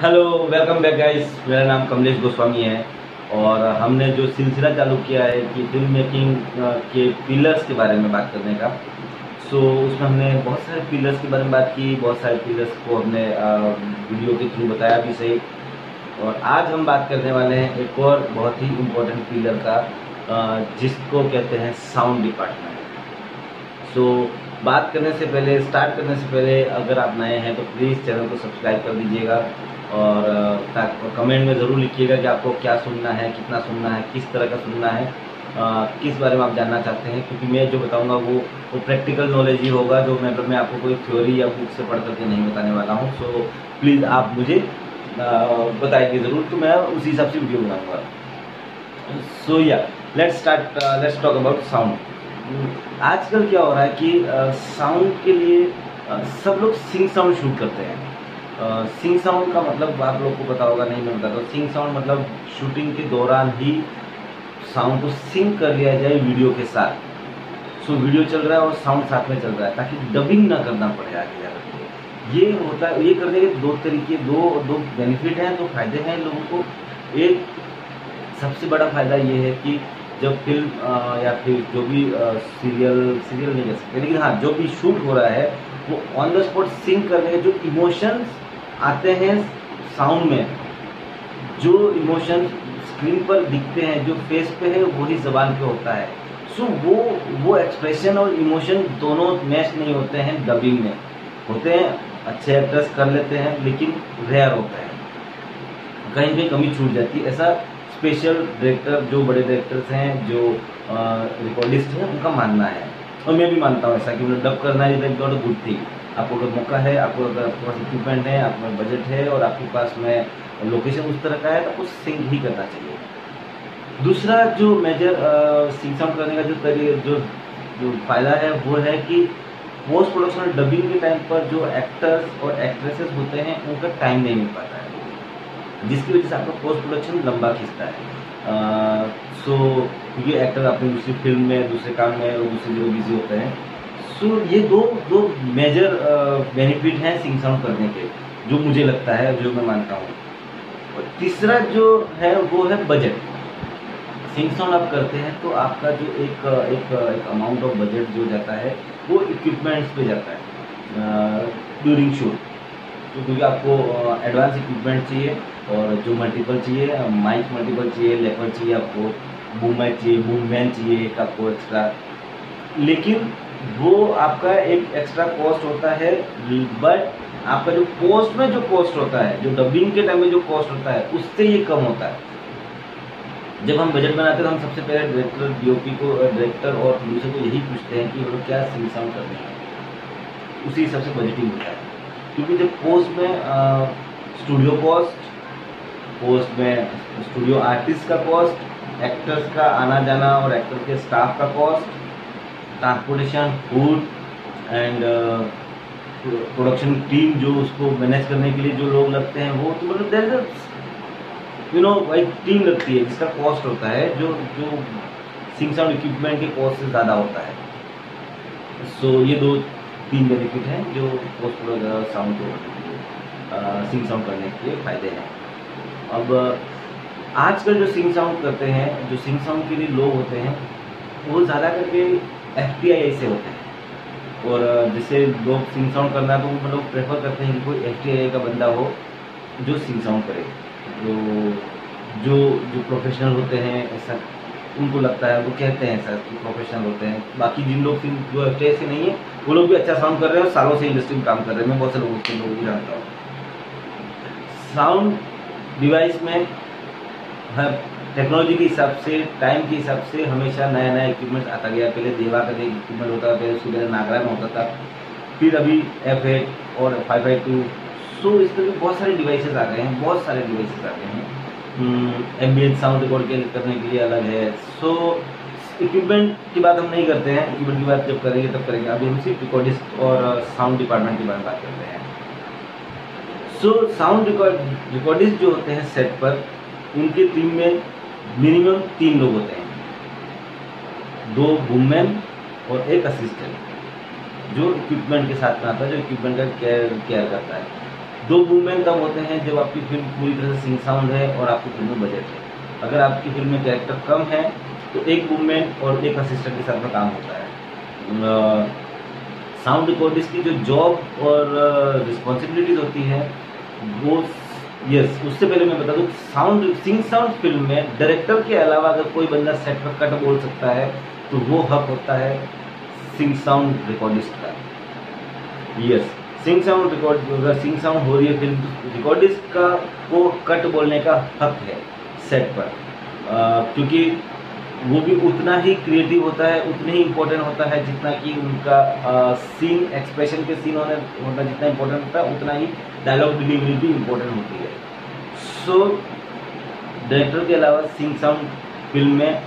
Hello, welcome back guys. मेरा नाम कमलेश गोस्वामी है और हमने जो सिलसिला चालू किया है कि फिल्म मेकिंग के पिलर्स के बारे में बात करने का। उसमें हमने बहुत सारे पिलर्स के बारे में बात की, बहुत सारे पिलर्स को हमने वीडियो के थ्रू बताया भी सही। और आज हम बात करने वाले हैं एक और बहुत ही इम्पोर्टेंट पिलर का, जिसको कहते हैं साउंड डिपार्टमेंट। बात करने से पहले, स्टार्ट करने से पहले अगर आप नए हैं तो प्लीज़ चैनल को सब्सक्राइब कर दीजिएगा और कमेंट में ज़रूर लिखिएगा कि आपको क्या सुनना है, कितना सुनना है, किस तरह का सुनना है, किस बारे में आप जानना चाहते हैं। क्योंकि मैं जो बताऊंगा वो प्रैक्टिकल नॉलेज ही होगा, जो मैं आपको कोई थ्योरी या बुक से पढ़ करके नहीं बताने वाला हूँ। प्लीज़ आप मुझे बताइए ज़रूर, तो मैं उसी हिसाब से वीडियो बनाऊँगा। Let's talk about sound. आजकल क्या हो रहा है कि साउंड के लिए सब लोग सिंग साउंड शूट करते हैं। सिंग साउंड का मतलब आप लोग को पता होगा, नहीं मैं बताता हूँ। सिंग साउंड मतलब शूटिंग के दौरान ही साउंड को सिंक कर लिया जाए वीडियो के साथ। वीडियो चल रहा है और साउंड साथ में चल रहा है, ताकि डबिंग ना करना पड़े आगे जाकर। ये होता है, ये करने के दो तरीके, दो बेनिफिट हैं, दो फायदे हैं लोगों को। एक सबसे बड़ा फायदा ये है कि जब फिल्म या फिर जो भी सीरियल नहीं कह सकते, लेकिन हाँ, जो भी शूट हो रहा है वो ऑन द स्पॉट सिंक करने के जो इमोशंस आते हैं साउंड में, जो इमोशन स्क्रीन पर दिखते हैं, जो फेस पे है वही ज़बान पे होता है। वो एक्सप्रेशन और इमोशन दोनों मैच नहीं होते हैं डबिंग में। होते हैं, अच्छे एक्टर्स कर लेते हैं, लेकिन रेयर होता है, कहीं पे कमी छूट जाती है। ऐसा स्पेशल डायरेक्टर, जो बड़े डायरेक्टर्स हैं, जो रिकॉर्डिस्ट हैं, उनका मानना है, और मैं भी मानता हूँ ऐसा कि उन्हें डब करना is not a good thing. आपको अगर मौका है, आपको अगर आपके पास इक्विपमेंट है, आपके पास बजट है और आपके पास में लोकेशन उस तरह का है, तो आपको सिंक ही करना चाहिए। दूसरा जो मेजर सिंक साउंड करने का जो फायदा है वो है कि पोस्ट प्रोडक्शन और डबिंग के टाइम पर जो एक्टर्स और एक्ट्रेसेस होते हैं उनका टाइम नहीं मिल पाता है, जिसकी वजह से आपका पोस्ट प्रोडक्शन लंबा खींचता है। क्योंकि एक्टर अपनी दूसरी फिल्म में, दूसरे काम में और दूसरी जगह बिजी होते हैं। ये दो मेजर बेनिफिट हैं सिंग साउंड करने के, जो मुझे लगता है, जो मैं मानता हूँ। और तीसरा जो है वो है बजट। सिंग साउंड आप करते हैं तो आपका जो एक अमाउंट ऑफ बजट जो जाता है वो इक्विपमेंट्स पे जाता है ड्यूरिंग शूट। तो क्योंकि आपको एडवांस इक्विपमेंट चाहिए, और जो मल्टीपल चाहिए, माइक मल्टीपल चाहिए, लेपर चाहिए, आपको बूम माइक चाहिए, बूम वैन चाहिए एक आपको एक्स्ट्रा। लेकिन वो आपका एक एक्स्ट्रा कॉस्ट होता है, बट आपका जो पोस्ट में जो कॉस्ट होता है, जो डबिंग के टाइम में जो कॉस्ट होता है, उससे ये कम होता है। जब हम बजट बनाते हैं तो हम सबसे पहले डायरेक्टर, डीओपी को, डायरेक्टर और प्रोड्यूसर को यही पूछते हैं कि वो क्या सिंग साउंड करने हैं, उसी हिसाब से बजटिंग होता है। क्योंकि जब पोस्ट में स्टूडियो कॉस्ट, पोस्ट में स्टूडियो आर्टिस्ट का कॉस्ट, एक्टर्स का आना जाना और एक्टर के स्टाफ का cost, transportation, food and production team जो उसको मैनेज करने के लिए जो लोग लगते हैं, वो तो मतलब एक टीम लगती है जिसका कॉस्ट होता है, जो सिंग साउंड इक्विपमेंट के कॉस्ट से ज़्यादा होता है। ये 2-3 बेनिफिट हैं जो पोस्ट साउंड को सिंग साउंड करने के फायदे हैं। अब आजकल जो सिंग साउंड करते हैं, जो सिंग साउंड के लिए लोग होते हैं, वो ज़्यादा करके FTI से होते हैं। और जैसे लोग सिंग साउंड करना है तो वो लोग प्रेफर करते हैं कि कोई FTI का बंदा हो जो सिंग साउंड करे। जो प्रोफेशनल होते हैं, ऐसा उनको लगता है, वो कहते हैं ऐसा कि प्रोफेशनल होते हैं। बाकी जिन लोग जो FTI से नहीं है, वो लोग भी अच्छा साउंड कर रहे हैं और सालों से इंडस्ट्री में काम कर रहे हैं। मैं बहुत से लोगों को जानता हूँ। साउंड डिवाइस में हर टेक्नोलॉजी के हिसाब से, टाइम के हिसाब से हमेशा नया इक्विपमेंट आता गया। पहले देवा का इक्विपमेंट होता था, फिर उसके बाद नागरा में होता था, फिर अभी F8 और 552। इस तरह के बहुत सारे डिवाइसेस आ गए हैं, एम्बिएंट साउंड रिकॉर्ड करने के लिए अलग है। इक्विपमेंट की बात हम नहीं करते हैं, इक्विपमेंट की बात जब करेंगे तब करेंगे। अभी हम सिर्फ रिकॉर्डिस्ट और साउंड डिपार्टमेंट के बारे में बात करते हैं। साउंड रिकॉर्डिस्ट जो होते हैं सेट पर, उनकी टीम में मिनिमम 3 लोग होते हैं, 2 वुमेन और 1 असिस्टेंट, जो इक्विपमेंट के साथ में आता है, जो इक्विपमेंट का केयर करता है। दो मूवमेंट तब होते हैं जब आपकी फिल्म पूरी तरह से सिंग साउंड है और आपकी फिल्म में बजट है। अगर आपकी फिल्म में कैरेक्टर कम है तो एक मूवमेंट और एक असिस्टेंट के साथ में काम होता है। साउंड रिकॉर्डिस्ट की जो जॉब और रिस्पॉन्सिबिलिटीज होती है वो उससे पहले मैं बता दूं, सिंग साउंड फिल्म में डायरेक्टर के अलावा अगर कोई बंदा सेट पर कट बोल सकता है तो वो हक होता है सिंग साउंड रिकॉर्डिस्ट का। सिंग साउंड अगर सिंग साउंड हो रही है फिल्म, रिकॉर्डिस्ट का वो कट बोलने का हक है सेट पर, क्योंकि वो भी उतना ही क्रिएटिव होता है, उतना ही इम्पोर्टेंट होता है जितना कि उनका सीन एक्सप्रेशन के सीन होना जितना इम्पोर्टेंट होता है उतना ही डायलॉग डिलीवरी भी इम्पोर्टेंट होती है। सो डायरेक्टर के अलावा सिंग साउंड फिल्म में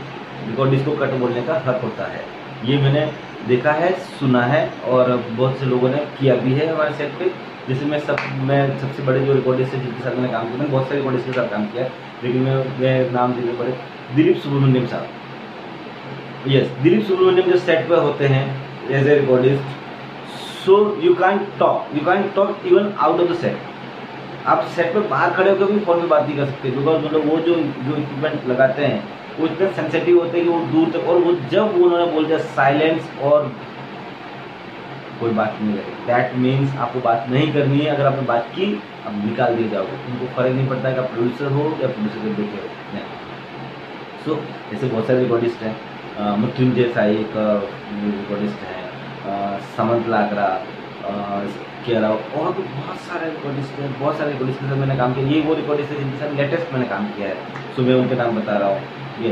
रिकॉर्डिस्ट को कट बोलने का हक होता है। ये मैंने देखा है, सुना है और बहुत से लोगों ने किया भी है हमारे सेट पे। जैसे मैं सबसे बड़े जो रिकॉर्डिस्ट है जिनके साथ मैंने काम किया, मैंने बहुत सारे रिकॉर्डिस्ट के साथ काम किया, लेकिन मैं नाम देने पड़े, दिलीप सुब्रमण्यम साहब। दिलीप सुब्रमण्यम जो सेट पर होते हैं as a recordist, so you can't talk even out of the set. आप सेट पे बाहर खड़े होकर भी फोन पे बात नहीं कर सकते, बिकॉज मतलब वो जो इक्विपमेंट लगाते हैं वो इतने सेंसिटिव होते हैं कि वो दूर तक, और वो जब उन्होंने बोल दिया साइलेंस और कोई बात नहीं करेगी, दैट मीन्स आपको बात नहीं करनी है। अगर आपने बात की आप निकाल दिए जाओगे, उनको फर्क नहीं पड़ता है कि आप प्रोड्यूसर हो या प्रोड्यूसर के बेटे हो, नहीं। सो ऐसे बहुत सारे रिकॉर्डिस्ट हैं, मृत्युंजय साई एक रिकॉर्डिस्ट हैं, समंत लागरा, के अलावा और भी बहुत सारे रिकॉर्डिस्ट हैं। बहुत सारे रिकॉर्डिस्ट के साथ मैंने काम किया। ये वो रिकॉर्डिस्ट है जिनके साथ लेटेस्ट मैंने काम किया है, सो मैं उनके नाम बता रहा हूँ। ये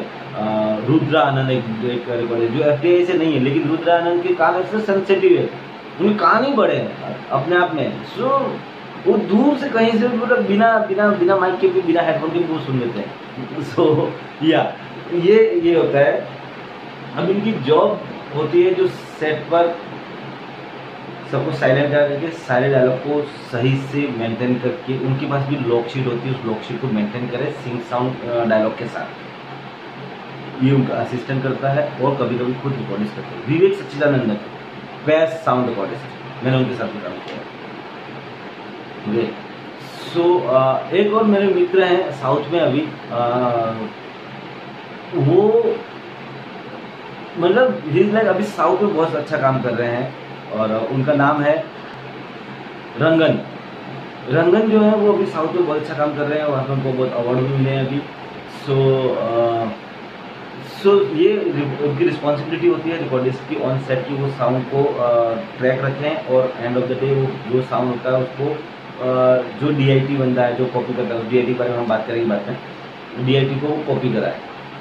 रुद्रा आनंद एक रिकॉर्डिस्ट जो FTA से नहीं है, लेकिन रुद्रा आनंद के कान ऐसे सेंसिटिव है, उनके कान ही बड़े हैं अपने आप में। सो वो दूर से कहीं से मतलब बिना माइक के भी, बिना हेडफोन के भी वो सुन लेते हैं। सो ये होता है। अब इनकी जॉब होती है जो सेट पर सबको साइलेंट करके सारे डायलॉग को सही से मेंटेन करके, उनके पास भी लॉक शीट होती है, उस लॉक शीट को मेंटेन करें सिंग साउंड डायलॉग के साथ। ये उनका असिस्टेंट करता है और कभी कभी खुद रिकॉर्डिस्ट करते हैं। विवेक सच्चिदानंदन बेस्ट साउंड रिकॉर्डिस्ट, मैंने उनके साथ भी काम किया है। सो एक और मेरे मित्र हैं साउथ में अभी, वो मतलब अभी साउथ में बहुत अच्छा काम कर रहे हैं और उनका नाम है रंगन जो है वो अभी साउथ में बहुत अच्छा काम कर रहे हैं, वहाँ पर उनको बहुत अवार्ड भी मिले हैं अभी। सो ये उनकी रिस्पॉन्सिबिलिटी होती है रिकॉर्डिस्ट की ऑन सेट की, वो साउंड को ट्रैक रखें और एंड ऑफ द डे वो जो साउंड होता है उसको जो DIT बंदा है जो कॉपी करता है, DIT के बारे में हम बात करेंगे बाद में, DIT को वो कॉपी कराए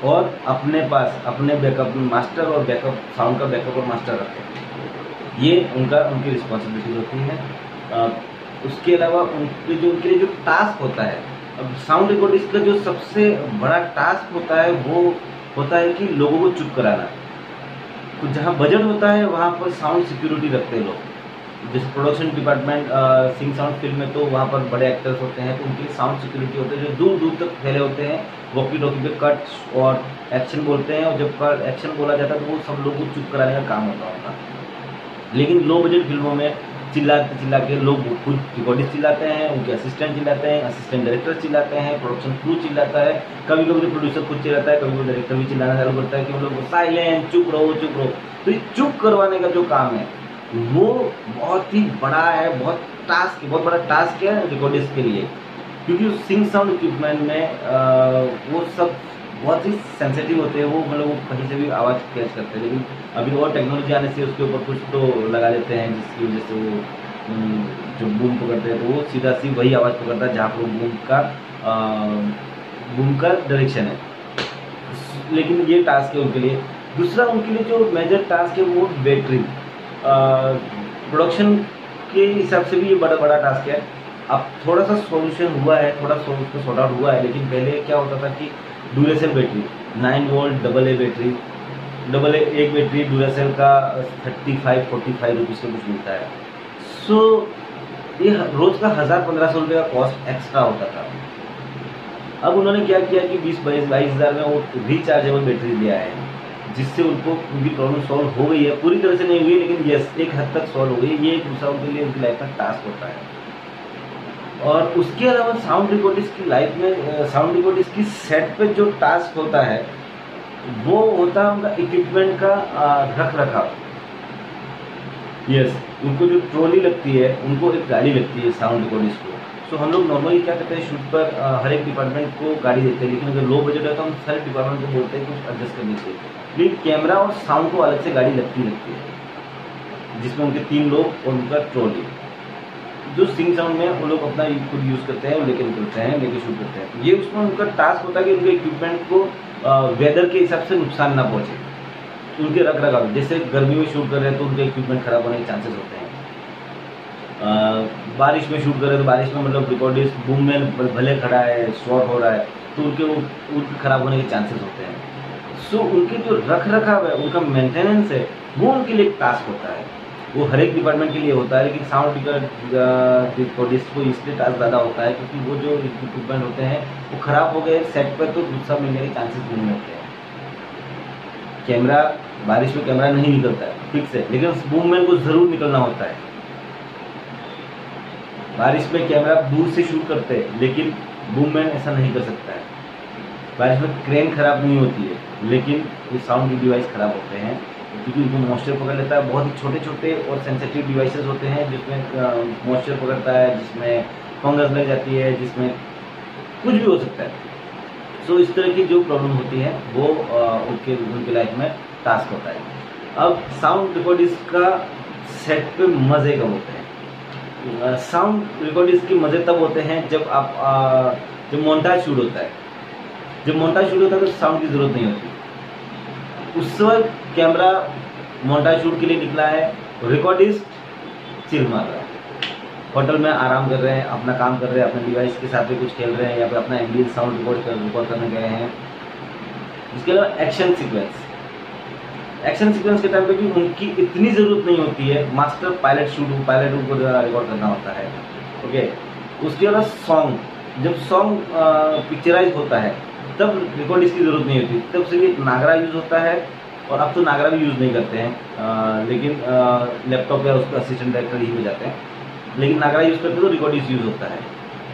और अपने पास अपने बैकअप मास्टर और बैकअप साउंड का बैकअप और मास्टर रखें। ये उनकी रिस्पॉन्सिबिलिटी होती है। उसके अलावा उनके लिए जो टास्क होता है, अब साउंड रिकॉर्डिस्ट का जो सबसे बड़ा टास्क होता है वो होता है कि लोगों को चुप कराना। तो जहाँ बजट होता है वहाँ पर साउंड सिक्योरिटी रखते हैं लोग, जैसे प्रोडक्शन डिपार्टमेंट सिंग साउंड फिल्म में तो वहाँ पर बड़े एक्टर्स होते हैं, तो उनके लिए साउंड सिक्योरिटी होते हैं जो दूर दूर तक फैले होते हैं, वॉकी टॉकी पे कट और एक्शन बोलते हैं, और जब एक्शन बोला जाता है तो वो सब लोग को चुप कराने का काम होता होगा। लेकिन लो बजट फिल्मों में चिल्ला के लोग खुद रिकॉर्डिस्ट चिल्लाते हैं, उनके असिस्टेंट चिल्लाते हैं, असिस्टेंट डायरेक्टर चिल्लाते हैं, प्रोडक्शन क्रू चिल्लाता है, कभी कभी तो प्रोड्यूसर खुद चिल्लाता है, कभी कभी डायरेक्टर भी चिल्लाना चालू करता है कि हम लोग साइलेंट चुप रहो। तो ये चुप करवाने का जो काम है वो बहुत ही बड़ा है, बहुत बड़ा टास्क है रिकॉर्डिस्ट के लिए, क्योंकि सिंग साउंड इक्विपमेंट में वो सब बहुत ही सेंसिटिव होते हैं, वो मतलब वो कहीं से भी आवाज़ कैच करते हैं। लेकिन अभी और टेक्नोलॉजी आने से उसके ऊपर कुछ तो लगा देते हैं जिसकी वजह से वो जो बूम पकड़ते हैं तो वो सीधा वही आवाज़ पकड़ता है जहाँ पर बूम का डायरेक्शन है। लेकिन ये टास्क है उनके लिए। दूसरा उनके लिए जो मेजर टास्क है वो बैटरी, प्रोडक्शन के हिसाब से भी ये बड़ा टास्क है। अब थोड़ा सा सॉल्यूशन हुआ है, थोड़ा उसका सॉर्ट आउट हुआ है, लेकिन पहले क्या होता था कि ड्यूरेसेल बैटरी 9 वोल्ट AA बैटरी, एक बैटरी ड्यूरेसेल का 35-45 रुपीज़ का कुछ मिलता है। सो ये रोज़ का 1000-1500 रुपये का कॉस्ट एक्स्ट्रा होता था। अब उन्होंने क्या किया कि 20-22 हज़ार में वो रिचार्जेबल बैटरी लिया है, जिससे उनकी प्रॉब्लम सॉल्व हो गई है। पूरी तरह से नहीं हुई, लेकिन यस एक हद तक सॉल्व हो गई। ये दूसरा उनके लिए उनकी लाइफ का टास्क होता है। और उसके अलावा साउंड रिकॉर्डिस्ट की लाइफ में साउंड रिकॉर्डिस्ट की सेट पे जो टास्क होता है वो होता है उनका इक्विपमेंट का रख रखाव। यस, उनको जो ट्रॉली लगती है, उनको एक गाड़ी लगती है साउंड रिकॉर्डिस्ट को। सो हम लोग नॉर्मली क्या करते हैं, शूट पर हर एक डिपार्टमेंट को गाड़ी देते हैं, लेकिन अगर लो बजट है तो हम सारे डिपार्टमेंट को बोलते हैं कुछ एडजस्ट करने के लिए। लेकिन कैमरा और साउंड को अलग से गाड़ी लगती है, जिसमें उनके 3 लोग और उनका ट्रॉली। जो सिंग साउंड में वो लोग अपना खुद यूज़ करते हैं, लेके निकलते हैं, लेके शूट करते हैं। ये उसमें उनका टास्क होता है कि उनके इक्विपमेंट को वेदर के हिसाब से नुकसान ना पहुँचे, उनके रख रखाव। जैसे गर्मी में शूट कर रहे हैं तो उनके इक्विपमेंट खराब होने के चांसेस होते हैं। बारिश में शूट कर रहे हैं तो बारिश में मतलब रिकॉर्डिस्ट बूम में भले खड़ा है, शॉट हो रहा है, तो उनके खराब होने के चांसेस होते हैं। सो उनके जो रख रखाव है, उनका मेंटेनेंस है, वो उनके लिए एक टास्क होता है। वो हर एक डिपार्टमेंट के लिए होता है, लेकिन साउंड रिकॉर्डिस्ट को इसलिए टास्क ज़्यादा होता है क्योंकि वो जो इक्विपमेंट होते हैं वो ख़राब हो गए सेट पर तो गुस्सा मिलने के चांसेस नहीं होते हैं। कैमरा, बारिश में कैमरा नहीं निकलता है ठीक से, लेकिन उस बूममैन को ज़रूर निकलना होता है। बारिश में कैमरा दूर से शूट करते हैं, लेकिन बूममैन ऐसा नहीं कर सकता है। बारिश में क्रेन खराब नहीं होती है, लेकिन ये साउंड डिवाइस खराब होते हैं क्योंकि उनको मॉइस्चर पकड़ लेता है। बहुत ही छोटे छोटे और सेंसिटिव डिवाइसेस होते हैं जिसमें मॉइस्चर पकड़ता है, जिसमें फंगस लग जाती है, जिसमें कुछ भी हो सकता है। सो इस तरह की जो प्रॉब्लम होती है वो उनके लाइफ में टास्क होता है। अब साउंड रिकॉर्डिस्ट का सेट पे मज़े कब होते हैं? साउंड रिकॉर्डिस्ट के मज़े तब होते हैं जब मोन्टाज शूट होता है। जब मोन्टाज शूट होता है तो साउंड की ज़रूरत नहीं होती। उस वक्त कैमरा मोन्टाज शूट के लिए निकला है, रिकॉर्डिस्ट चिल मार रहा है, होटल में आराम कर रहे हैं, अपना काम कर रहे हैं, अपने डिवाइस के साथ भी कुछ खेल रहे हैं या फिर अपना एम्बियंस साउंड रिकॉर्ड करने गए हैं। इसके अलावा एक्शन सीक्वेंस के टाइम पे भी उनकी इतनी ज़रूरत नहीं होती है। मास्टर पायलट को रिकॉर्ड करना होता है। ओके, उसके अलावा सॉन्ग, जब सॉन्ग पिक्चराइज होता है तब रिकॉर्डिस्ट की ज़रूरत नहीं होती, तब सिर्फ एक नागरा यूज़ होता है। और अब तो नागरा भी यूज़ नहीं करते हैं, लेकिन लैपटॉप या उसका असिस्टेंट डायरेक्टर ही हो जाते हैं, लेकिन नागरा यूज़ करते तो रिकॉर्डिस्ट यूज़ होता है।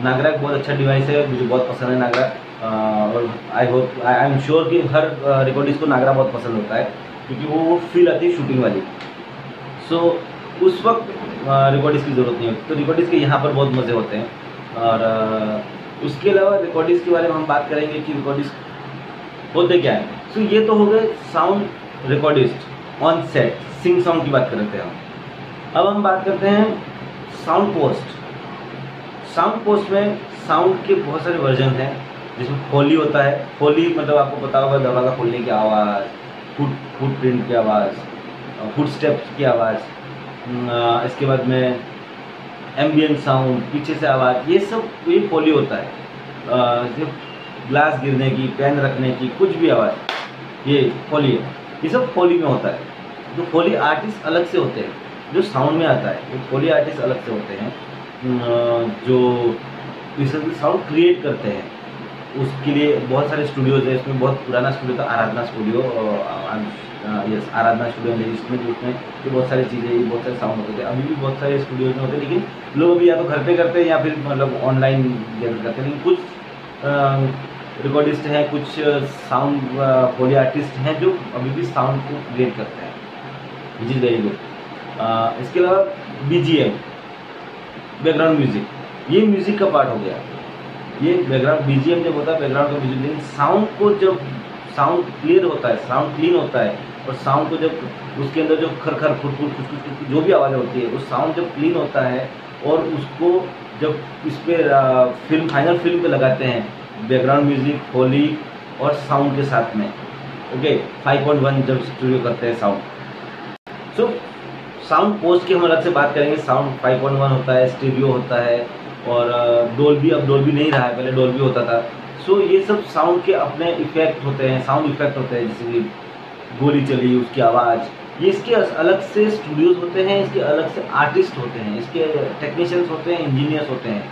नागरा एक बहुत अच्छा डिवाइस है, मुझे बहुत पसंद है नागरा। और आई एम श्योर कि हर रिकॉर्डिस्ट को नागरा बहुत पसंद होता है क्योंकि वो फील आती है शूटिंग वाली। सो उस वक्त रिकॉर्डिस्ट की ज़रूरत नहीं होती, तो रिकॉर्डिस्ट के यहाँ पर बहुत मज़े होते हैं। और उसके अलावा रिकॉर्डिस्ट के बारे में हम बात करेंगे कि रिकॉर्डिस्ट होते क्या है। सो ये तो हो गए sound recordist on set, sync sound की बात कर रहे थे हम। अब हम बात करते हैं साउंड पोस्ट में साउंड के बहुत सारे वर्जन हैं, जिसमें फोली होता है। फोली मतलब आपको पता होगा, दरवाज़ा खोलने की आवाज़, फुट प्रिंट की आवाज़, फुट स्टेप्स की आवाज़, इसके बाद में एम्बियंट साउंड, पीछे से आवाज़, ये सब ये फोली होता है। जब ग्लास गिरने की, पेन रखने की, कुछ भी आवाज़, ये फोली है। ये सब फोली में होता है। जो फोली आर्टिस्ट अलग से होते हैं, जो साउंड में आता है वो फोली आर्टिस्ट अलग से होते हैं, जो साउंड क्रिएट करते हैं। उसके लिए बहुत सारे स्टूडियोज़ हैं। इसमें बहुत पुराना स्टूडियो था, आराधना स्टूडियो, यस आराधना स्टूडियो, जिसमें बहुत सारी चीज़ें, बहुत सारे साउंड होते थे। अभी भी बहुत सारे स्टूडियोज में होते हैं, लेकिन लोग अभी या तो घर पे करते हैं या फिर मतलब ऑनलाइन गैदर करते हैं। लेकिन कुछ रिकॉर्डिस्ट हैं, कुछ साउंड फोली आर्टिस्ट हैं जो अभी भी साउंड को क्रिएट करते हैं, विच इज़ वेरी गुड। इसके अलावा BGM, बैकग्राउंड म्यूजिक, ये म्यूजिक का पार्ट हो गया। ये बैकग्राउंड BGM जब होता है, बैकग्राउंड का म्यूजिक, लेकिन साउंड को जब साउंड क्लियर होता है, साउंड क्लीन होता है, और साउंड को जब उसके अंदर जो खर फुट जो भी आवाज़ होती है, वो साउंड जब क्लीन होता है और उसको जब इस पर फाइनल फिल्म पे लगाते हैं, बैकग्राउंड म्यूजिक, फोली और साउंड के साथ में, ओके 5.1 जब स्टूडियो करते हैं साउंड। सो साउंड पोस्ट की हम अलग से बात करेंगे। साउंड 5.1 होता है, स्टीरियो होता है, और डोल्बी, अब डोल्बी नहीं रहा है, पहले डोल्बी होता था। सो ये सब साउंड के अपने इफेक्ट होते हैं, साउंड इफेक्ट होते हैं, जैसे कि गोली चली उसकी आवाज़, ये इसके अलग से स्टूडियोज़ होते हैं, इसके अलग से आर्टिस्ट होते हैं, इसके टेक्नीशियंस होते हैं, इंजीनियर्स होते हैं,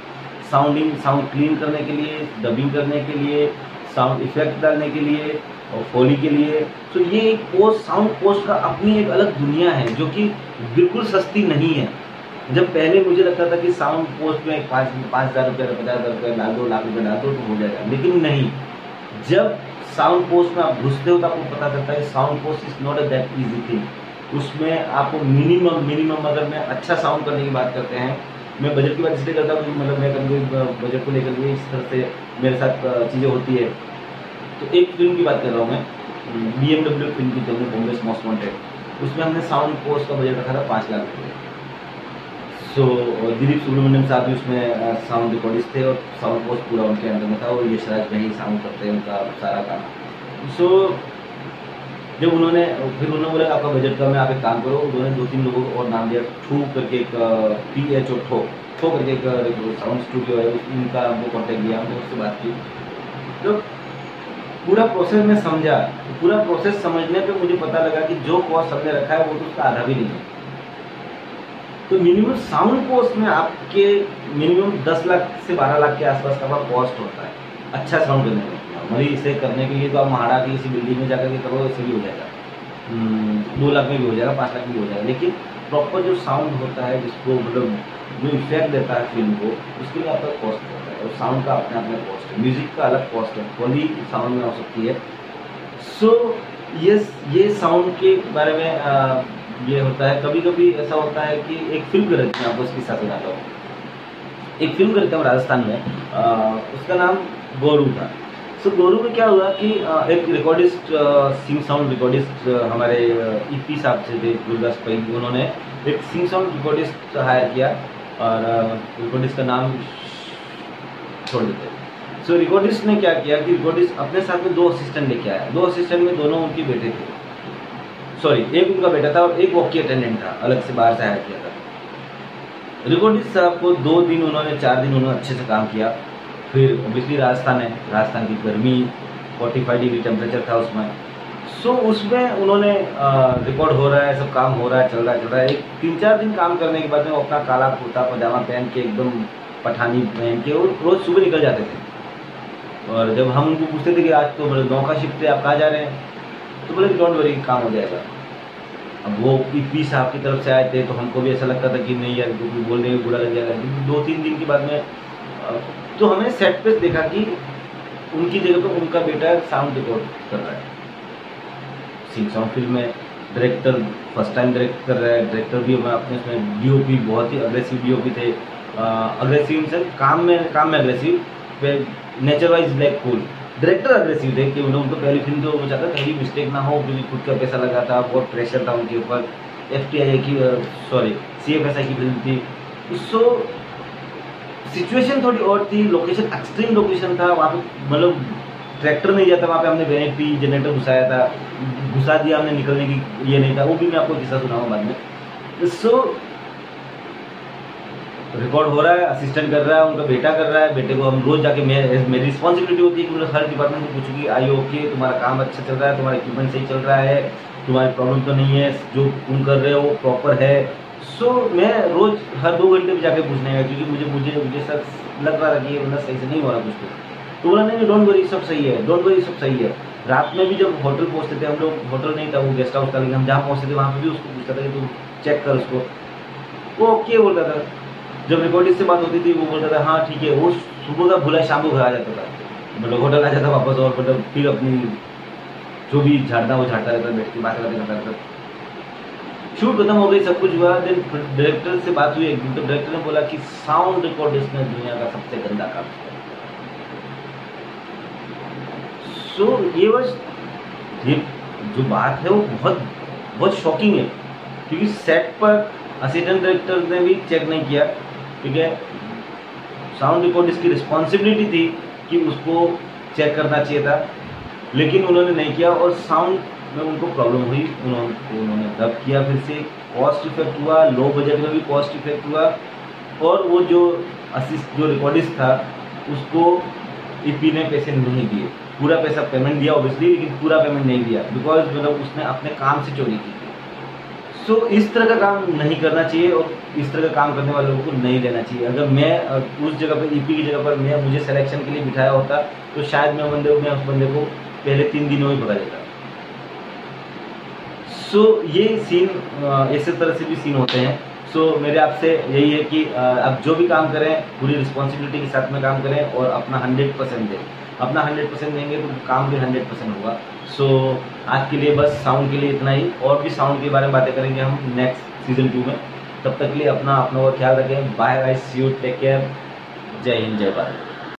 साउंड क्लीन करने के लिए, डबिंग करने के लिए, साउंड इफेक्ट डालने के लिए और फोली के लिए। तो ये एक साउंड पोस्ट का अपनी एक अलग दुनिया है जो कि बिल्कुल सस्ती नहीं है। जब पहले मुझे लगता था कि साउंड पोस्ट में 5,000 रुपये 50,000 रुपये डाल दो, लाख रुपये डाल दो तो हो जाएगा, लेकिन नहीं। जब साउंड पोस्ट में आप घुसते हो तो आपको पता चलता है कि sound post is not a that easy thing. उसमें आपको मिनिमम अगर मैं अच्छा साउंड करने की बात करते हैं, मैं बजट की बात इसलिए करता हूँ, मतलब मैं कभी बजट को लेकर के इस तरह से मेरे साथ चीज़ें होती है। तो एक फिल्म की बात कर रहा हूँ मैं, BMW फिल्म की फिल्म बॉम्बे मोस्ट वांटेड, उसमें हमने साउंड पोस्ट का बजट रखा था 5 लाख रुपये। सो दिलीप सुब्रमण्यम साहब भी उसमें साउंड रिकॉर्डिस्ट थे और साउंड पोस्ट पूरा उनके अंदर में था, और यशराज भाई साउंड करते हैं उनका सारा काम। सो जब उन्होंने बोला आपका बजट कम है, आप एक काम करो, उन्होंने 2-3 लोगों को और नाम दिया, ठू करके एक PHO ठो करके एक साउंड स्टूडियो है, उनका हमको कॉन्टेक्ट दिया, हमने उससे बात की। तो पूरा प्रोसेस में समझा, पूरा प्रोसेस समझने पे मुझे पता लगा कि जो कॉस्ट हमने रखा है वो तो उसका आधा भी नहीं है। तो मिनिमम साउंड कॉस्ट में आपके मिनिमम 10 लाख से 12 लाख के आसपास का कॉस्ट होता है अच्छा साउंड करने में। नॉर्मली इसे करने के लिए तो आप महाड़ा की किसी बिल्डिंग में जाकर के करो, ऐसे भी हो जाएगा, 2 लाख में भी हो जाएगा, 5 लाख में भी हो जाएगा। लेकिन प्रॉपर जो साउंड होता है, जिसको मतलब जो इफेक्ट देता है फिल्म को, उसके लिए आपका कॉस्ट होता है, और साउंड का अपने अपने कॉस्ट है, म्यूजिक का अलग कॉस्ट है, क्वालिटी साउंड में हो सकती है। सो ये साउंड के बारे में ये होता है। कभी कभी ऐसा होता है कि एक फिल्म कर रही, मैं आपको इसके साथ सुनाता हूँ। एक फिल्म करता हूँ राजस्थान में, उसका नाम गोरू था। सो गोरू में क्या हुआ कि एक रिकॉर्डिस्ट, सिंग साउंड रिकॉर्डिस्ट हमारे EP साहब से थे, गुरदास भाई, उन्होंने एक सिंग साउंड रिकॉर्डिस्ट हायर किया, और रिकॉर्डिस्ट का नाम छोड़ देते हैं। सो रिकॉर्डिस्ट ने क्या किया कि रिकॉर्डिस्ट अपने साथ में 2 असिस्टेंट लेके आया। 2 असिस्टेंट में दोनों उनके बेटे थे, सॉरी एक उनका बेटा था और एक वॉकी अटेंडेंट था, अलग से बाहर से हायर किया था। रिकॉर्डिस्ट साहब को 2 दिन उन्होंने 4 दिन उन्होंने अच्छे से काम किया। फिर ऑब्वियसली राजस्थान है, राजस्थान की गर्मी, 45 डिग्री टेम्परेचर था उसमें। सो उसमें उन्होंने रिकॉर्ड हो रहा है, सब काम हो रहा है, चल रहा है। एक 3-4 दिन काम करने के बाद में वो अपना काला कुर्ता पजामा पहन के, एकदम पठानी पहन के, वो रोज़ सुबह निकल जाते थे। और जब हम उनको पूछते थे कि आज तो बोले 9 का शिफ्ट है, आप कहाँ जा रहे हैं, तो बोले डोंट वरी, काम हो जाएगा। अब वो EP साहब की तरफ से आए थे, तो हमको भी ऐसा लगता था कि नहीं यार, क्योंकि बोल रहे बुरा लग जाएगा। 2-3 दिन के बाद में तो हमने सेट पे देखा कि उनकी जगह पे उनका बेटा साउंड रिकॉर्ड कर रहा है। सिंग साउंड फिल्म में डायरेक्टर फर्स्ट टाइम डायरेक्ट कर रहा है, डायरेक्टर भी हमें अपने उसमें DOP बहुत ही अग्रेसिव DOP थे, अग्रेसिव से काम में aggressive, nature wise black cool. Director aggressive थे कि उनको पहली फिल्म तो वो चाहता कहीं मिस्टेक ना हो, क्योंकि खुद का पैसा लगा था, बहुत प्रेशर था उनके ऊपर। FTI की CFSI की फिल्म थी। सो सिचुएशन थोड़ी और थी, लोकेशन एक्सट्रीम लोकेशन था, वहाँ पे मतलब ट्रैक्टर नहीं जाता, वहाँ पे हमने वैनिटी जनरेटर घुसा दिया हमने, निकलने की ये नहीं था, वो भी मैं आपको किस्सा सुनाऊंगा बाद में। सो रिकॉर्ड हो रहा है, असिस्टेंट कर रहा है, उनका बेटा कर रहा है। बेटे को हम रोज जाके मेरी रिस्पॉन्सिबिलिटी होती है कि मैं हर डिपार्टमेंट को पूछूंगी, आई ओके, तुम्हारा काम अच्छा चल रहा है, तुम्हारा इक्विपमेंट सही चल रहा है, तुम्हारी प्रॉब्लम तो नहीं है, जो तुम कर रहे हो वो प्रॉपर है। सो मैं रोज हर 2 घंटे भी जाके पूछने गया, क्योंकि मुझे सर लग रहा था कि ये सही से नहीं हो रहा कुछ। तो बोला नहीं डोंट वरी, सब सही है, डोंट वरी, सब सही है। रात में भी जब होटल पहुँचते थे हम लोग, होटल नहीं था वो गेस्ट हाउस था, लेकिन हम जहाँ पहुँचते थे वहाँ पे भी उसको पूछता था कि तू चेक कर उसको, वो ओके बोलता था। जब रिकॉर्डिस्ट से बात होती थी वो बोलता था हाँ ठीक है। वो सुबह का भूला शाम को घर आ जाता था, मतलब होटल आ जाता वापस, और मतलब फिर अपनी जो भी झाड़ना वो झाड़ता रहता, बैठ के बात करता रहता। शूट खत्म हो गई, सब कुछ हुआ। देन डायरेक्टर से बात हुई एक दिन, तो डायरेक्टर ने बोला कि साउंड रिकॉर्डिस्ट ने दुनिया का सबसे गंदा काम किया। सो ये जो बात है वो बहुत शॉकिंग है, क्योंकि सेट पर असिस्टेंट डायरेक्टर ने भी चेक नहीं किया, ठीक है। साउंड रिकॉर्डिस्ट की रिस्पॉन्सिबिलिटी थी कि उसको चेक करना चाहिए था, लेकिन उन्होंने नहीं किया, और साउंड में उनको प्रॉब्लम हुई। उन्होंने डब किया, फिर से कॉस्ट इफेक्ट हुआ, लो बजट में भी कॉस्ट इफेक्ट हुआ, और वो जो रिकॉर्डिस्ट था उसको EP ने पैसे नहीं दिए। पूरा पैसा पेमेंट दिया ऑब्वियसली, लेकिन पूरा पेमेंट नहीं दिया, बिकॉज मतलब उसने अपने काम से चोरी की थी। सो इस तरह का काम नहीं करना चाहिए, और इस तरह का काम करने वाले लोगों को नहीं लेना चाहिए। अगर मैं उस जगह पर EP की जगह पर मुझे सिलेक्शन के लिए बिठाया होता, तो शायद मैं उस बंदे को पहले 3 दिनों में भगा देता। सो ये सीन ऐसे तरह से भी सीन होते हैं। सो मेरे आपसे यही है कि आप जो भी काम करें पूरी रिस्पॉन्सिबिलिटी के साथ में काम करें और अपना 100% दें। अपना 100% देंगे तो काम भी 100% होगा। सो आज के लिए बस साउंड के लिए इतना ही, और भी साउंड के बारे में बातें करेंगे हम नेक्स्ट सीजन 2 में। तब तक के लिए अपना का ख्याल रखें। Bye bye, see you, take care, जय हिंद, जय भारत।